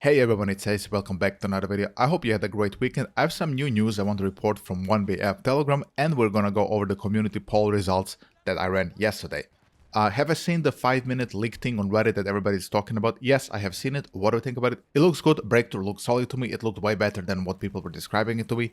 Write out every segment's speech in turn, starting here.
Hey everyone, it's Ace. Welcome back to another video. I hope you had a great weekend. I have some new news I want to report from 1BF Telegram, and we're gonna go over the community poll results that I ran yesterday. Have I seen the 5-minute leak thing on Reddit that everybody's talking about? Yes, I have seen it. What do I think about it? It looks good. Breakthrough looks solid to me. It looked way better than what people were describing it to be.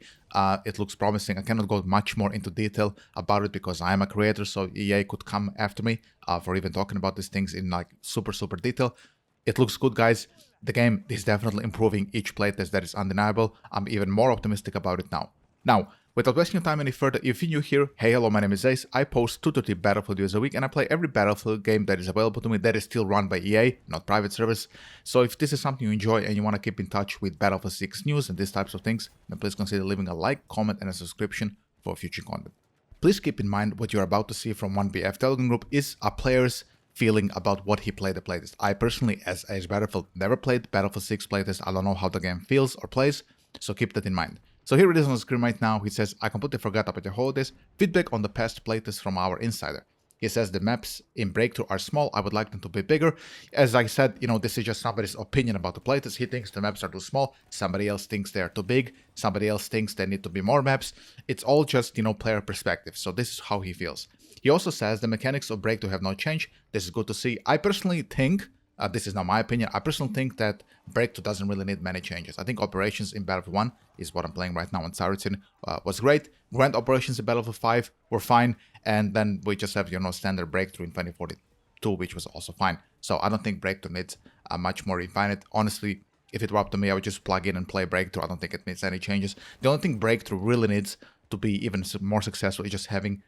It looks promising. I cannot go much more into detail about it because I am a creator, so EA could come after me for even talking about these things in like super detail. It looks good, guys. The game is definitely improving each playtest, that is undeniable. I'm even more optimistic about it now. Now, without wasting time any further, if you're new here, hey hello, my name is Ace. I post 2 to 3 Battlefield videos a week and I play every Battlefield game that is available to me that is still run by EA, not private service. So if this is something you enjoy and you want to keep in touch with Battlefield 6 news and these types of things, then please consider leaving a like, comment and a subscription for future content. Please keep in mind what you're about to see from 1BF Telegram group is a player's feeling about what he played the playtest. I personally, as Battlefield, never played Battlefield 6 playtest. I don't know how the game feels or plays, so keep that in mind. So here it is on the screen right now. He says, I completely forgot about the holidays. Feedback on the past playtest from our insider. He says the maps in Breakthrough are small. I would like them to be bigger. As I said, this is just somebody's opinion about the playtest. He thinks the maps are too small. Somebody else thinks they're too big. Somebody else thinks there need to be more maps. It's all just, player perspective. So this is how he feels. He also says the mechanics of Breakthrough have not changed. This is good to see. I personally think, this is not my opinion, I personally think that Breakthrough doesn't really need many changes. I think Operations in Battlefield 1 is what I'm playing right now on Tsaritsyn was great. Grand Operations in Battlefield 5 were fine. And then we just have, standard Breakthrough in 2042, which was also fine. So I don't think Breakthrough needs much more refined. Honestly, if it were up to me, I would just plug in and play Breakthrough. I don't think it needs any changes. The only thing Breakthrough really needs to be even more successful is just having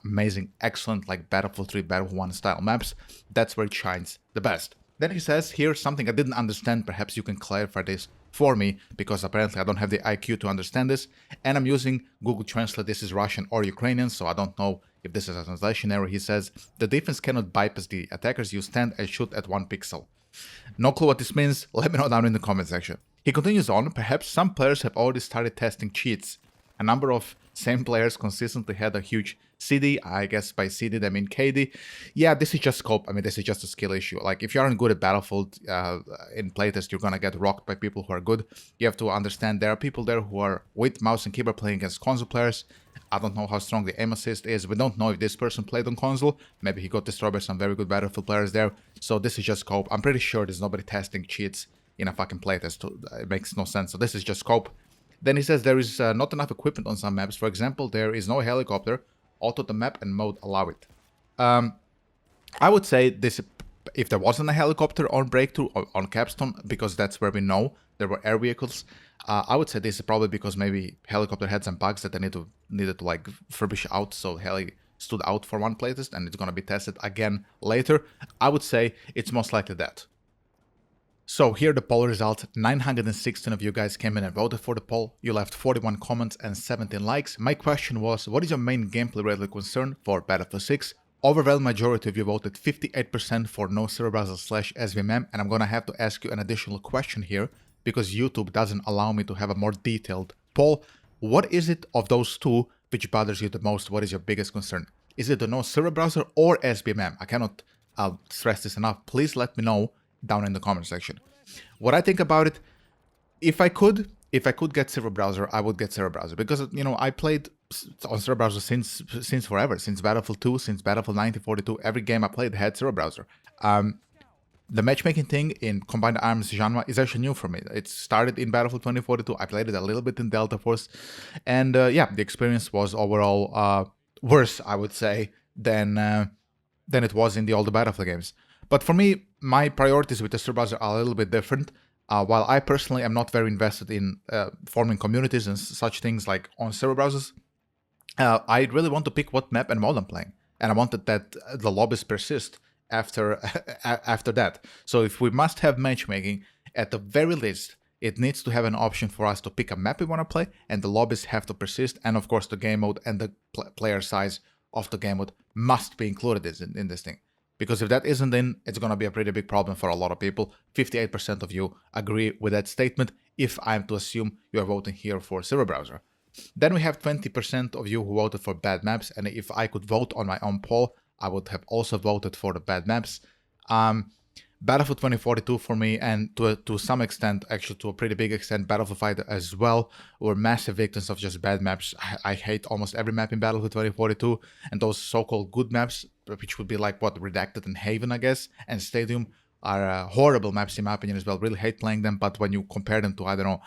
amazing, excellent, like Battlefield 3, Battlefield 1 style maps. That's where it shines the best. Then he says here something I didn't understand. Perhaps you can clarify this for me, because apparently I don't have the IQ to understand this, and I'm using Google Translate. This is Russian or Ukrainian, so I don't know if this is a translation error. He says the defense cannot bypass the attackers. You stand and shoot at 1 pixel. No clue what this means. Let me know down in the comment section. He continues on. Perhaps some players have already started testing cheats. A number of same players consistently had a huge CD. I guess by CD they mean KD. Yeah, this is just scope. I mean, this is just a skill issue. Like, if you aren't good at Battlefield in playtest, you're gonna get rocked by people who are good. You have to understand there are people there who are with mouse and keyboard playing against console players. I don't know how strong the aim assist is. We don't know if this person played on console. Maybe he got destroyed by some very good Battlefield players there. So this is just scope. I'm pretty sure there's nobody testing cheats in a fucking playtest. It makes no sense. So this is just scope. Then he says there is not enough equipment on some maps. For example, there is no helicopter. Auto the map and mode allow it. I would say this, if there wasn't a helicopter on Breakthrough or on Capstone, because that's where we know there were air vehicles, I would say this is probably because maybe helicopter had some bugs that they needed to like furbish out, so heli stood out for one playtest and it's gonna be tested again later. I would say it's most likely that. So here are the poll results. 916 of you guys came in and voted for the poll. You left 41 comments and 17 likes. My question was, what is your main gameplay related concern for Battlefield 6? Overwhelming majority of you voted 58% for no server browser / SVMM, and I'm gonna have to ask you an additional question here because YouTube doesn't allow me to have a more detailed poll. What is it of those two which bothers you the most? What is your biggest concern? Is it the no server browser or SVMM? I cannot stress this enough. Please let me know down in the comment section what I think about it. If I could get server browser, I would get server browser, because I played on server browser since forever, since Battlefield 2, since Battlefield 1942. Every game I played had server browser. The matchmaking thing in Combined Arms genre is actually new for me. It started in Battlefield 2042. I played it a little bit in Delta Force, and yeah, the experience was overall worse, I would say, than it was in the older Battlefield games. But for me, my priorities with the server browser are a little bit different. While I personally am not very invested in forming communities and such things like on server browsers, I really want to pick what map and mode I'm playing. And I wanted that the lobbies persist after that. So if we must have matchmaking, at the very least, it needs to have an option for us to pick a map we want to play, and the lobbies have to persist. And of course, the game mode and the player size of the game mode must be included in this thing. Because if that isn't in, it's going to be a pretty big problem for a lot of people. 58% of you agree with that statement, if I'm to assume you are voting here for server browser. Then we have 20% of you who voted for bad maps, and if I could vote on my own poll, I would have also voted for the bad maps. Battlefield 2042 for me, and to some extent, actually to a pretty big extent, Battlefield 5 as well, were massive victims of just bad maps. I hate almost every map in Battlefield 2042, and those so-called good maps, which would be like what, Redacted and Haven, I guess, and Stadium, are horrible maps in my opinion as well. Really hate playing them, but when you compare them to, I don't know,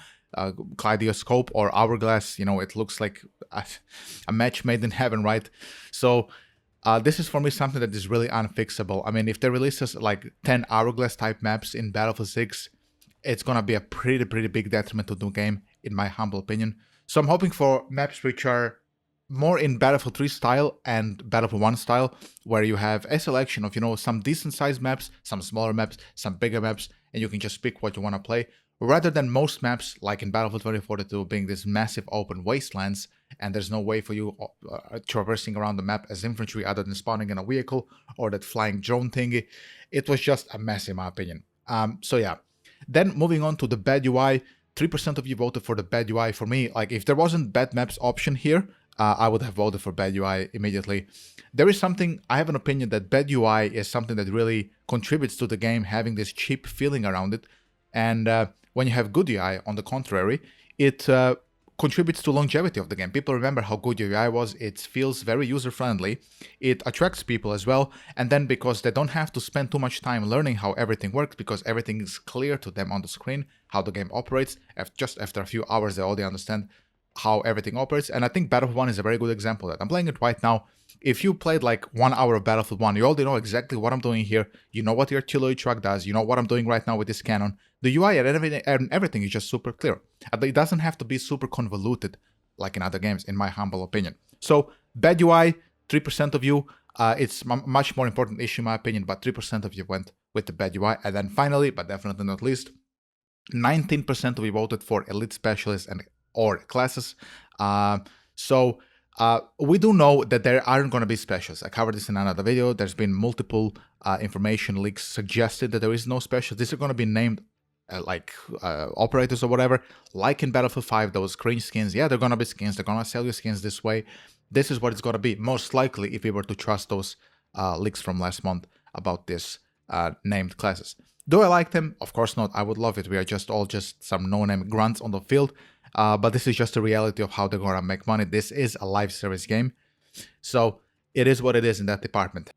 Kaleidoscope or Hourglass, you know, it looks like a match made in heaven, right? So this is for me something that is really unfixable. I mean, if they releases like 10 Hourglass type maps in Battlefield 6, it's gonna be a pretty big detriment to the game, in my humble opinion. So I'm hoping for maps which are more in Battlefield 3 style and Battlefield 1 style, where you have a selection of, you know, some decent sized maps, some smaller maps, some bigger maps, and you can just pick what you want to play, rather than most maps, like in Battlefield 2042, being this massive open wastelands, and there's no way for you traversing around the map as infantry other than spawning in a vehicle or that flying drone thingy. It was just a mess in my opinion. So yeah. Then moving on to the bad UI, 3% of you voted for the bad UI. For me, like, if there wasn't bad maps option here, I would have voted for bad UI immediately. There is something, I have an opinion that bad UI is something that really contributes to the game having this cheap feeling around it. And when you have good UI, on the contrary, it contributes to longevity of the game. People remember how good your UI was. It feels very user-friendly. It attracts people as well. And then because they don't have to spend too much time learning how everything works, because everything is clear to them on the screen, how the game operates, just after a few hours they already understand how everything operates. And I think Battlefield 1 is a very good example of that. I'm playing it right now. If you played like 1 hour of Battlefield 1, you already know exactly what I'm doing here. You know what the artillery truck does. You know what I'm doing right now with this cannon. The UI and everything is just super clear. It doesn't have to be super convoluted like in other games, in my humble opinion. So bad UI, 3% of you. It's a much more important issue in my opinion, but 3% of you went with the bad UI. And then finally, but definitely not least, 19% of you voted for elite specialists and or classes. We do know that there aren't going to be specials. I covered this in another video. There's been multiple information leaks suggested that there is no specials. These are going to be named operators or whatever, like in Battlefield 5, those cringe skins. Yeah, they're going to be skins. They're going to sell you skins this way. This is what it's going to be, most likely, if we were to trust those leaks from last month about this named classes. Do I like them? Of course not. I would love it. We are just some no-name grunts on the field. But this is just the reality of how they're going to make money. This is a live service game. So it is what it is in that department.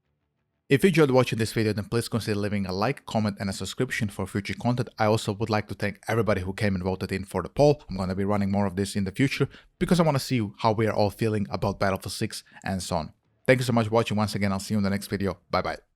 If you enjoyed watching this video, then please consider leaving a like, comment, and a subscription for future content. I also would like to thank everybody who came and voted in for the poll. I'm going to be running more of this in the future because I want to see how we are all feeling about Battlefield 6 and so on. Thank you so much for watching once again. I'll see you in the next video. Bye bye.